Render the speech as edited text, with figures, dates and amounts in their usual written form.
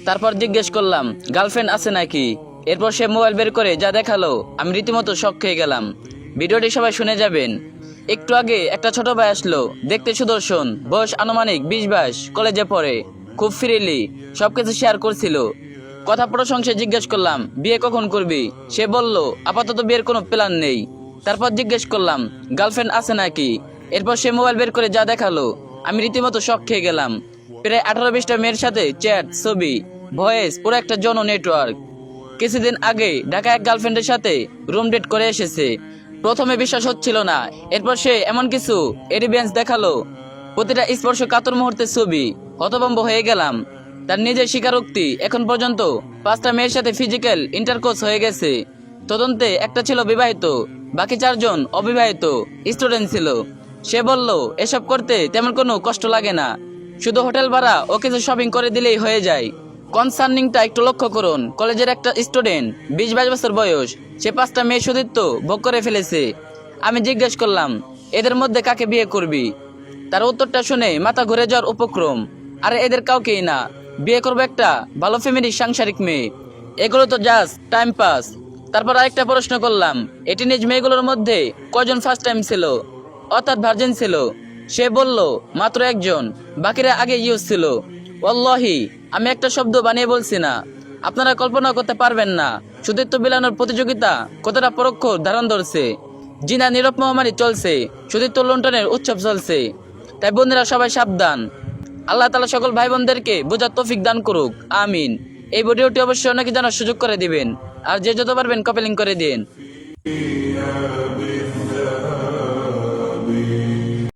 তারপর জিজ্ঞেস করলাম গার্লফ্রেন্ড আছে নাকি। এরপর সে মোবাইল বের করে যা দেখালো আমি রীতিমতো শক খেয়ে গেলাম। ভিডিওটি সবাই শুনে যাবেন। একটু আগে একটা ছোট ভাই আসলো, দেখতে সুদর্শন, বয়স আনুমানিক 20-22, কলেজে পড়ে, খুব ফ্রিলি সবকিছু শেয়ার করছিল। কথা প্রসঙ্গে জিজ্ঞেস করলাম বিয়ে কখন করবি। সে বলল আপাতত বিয়ের কোনো প্ল্যান নেই। তারপর জিজ্ঞেস করলাম গার্লফ্রেন্ড আছে নাকি। এরপর সে মোবাইল বের করে যা দেখালো আমি রীতিমতো শক খেয়ে গেলাম। প্রায় 18-20টা মেয়ের সাথে চ্যাট, ছবি, ভয়েস, পুরো একটা জন নেটওয়ার্ক। কিছুদিন আগে ঢাকা এক গার্লফ্রেন্ডের সাথে রুম ডেট করে এসেছে। প্রথমে বিশ্বাস হচ্ছিল না, এরপর সে এমন কিছু এভিডেন্স দেখালো, প্রতিটা স্পর্শ কাতর মুহূর্তের ছবি। হতভম্ব হয়ে গেলাম। তার নিজের স্বীকারোক্তি এখন পর্যন্ত 5টা মেয়ের সাথে ফিজিক্যাল ইন্টারকোর্স হয়ে গেছে। তদন্তে একটা ছিল বিবাহিত, বাকি 4জন অবিবাহিত স্টুডেন্ট ছিল। সে বলল এসব করতে তেমন কোনো কষ্ট লাগে না, শুধু হোটেল ভাড়া ও কিছু শপিং করে দিলেই হয়ে যায়। কনসার্নিংটা একটু লক্ষ্য করুন, কলেজের একটা স্টুডেন্ট, 20-22 বছর বয়স, সে 5টা মেয়ে সতীত্ব ভোগ করে ফেলেছে। আমি জিজ্ঞেস করলাম এদের মধ্যে কাকে বিয়ে করবি। তার উত্তরটা শুনে মাথা ঘুরে যাওয়ার উপক্রম। আরে এদের কাউকেই না, বিয়ে করবো একটা ভালো ফ্যামিলির সাংসারিক মেয়ে। এগুলো তো জাস্ট টাইম পাস। তারপর আরেকটা প্রশ্ন করলাম এই টিনেজ মেয়েগুলোর মধ্যে কয়জন ফার্স্ট টাইম ছিল, অর্থাৎ ভার্জিন ছিল। সে বলল মাত্র 1জন, বাকিরা আগে ইউজ ছিল। ওয়াল্লাহি আমি একটা শব্দ বানিয়ে বলছি না। আপনারা কল্পনা করতে পারবেন না সতীত্ব বিলানোর প্রতিযোগিতা কতটা পরোক্ষ ধারণ ধরছে। জিনা নীরব মহামারী চলছে, সতীত্ব লুণ্ঠনের উৎসব চলছে। তাই বন্ধুরা সবাই সাবধান। আল্লাহ তাআলা সকল ভাই বোনদেরকে বোঝার তৌফিক দান করুক, আমিন। এই ভিডিওটি অবশ্যই অনেকে জানার সুযোগ করে দিবেন, আর যে যত পারবেন কপি লিংক করে দিন।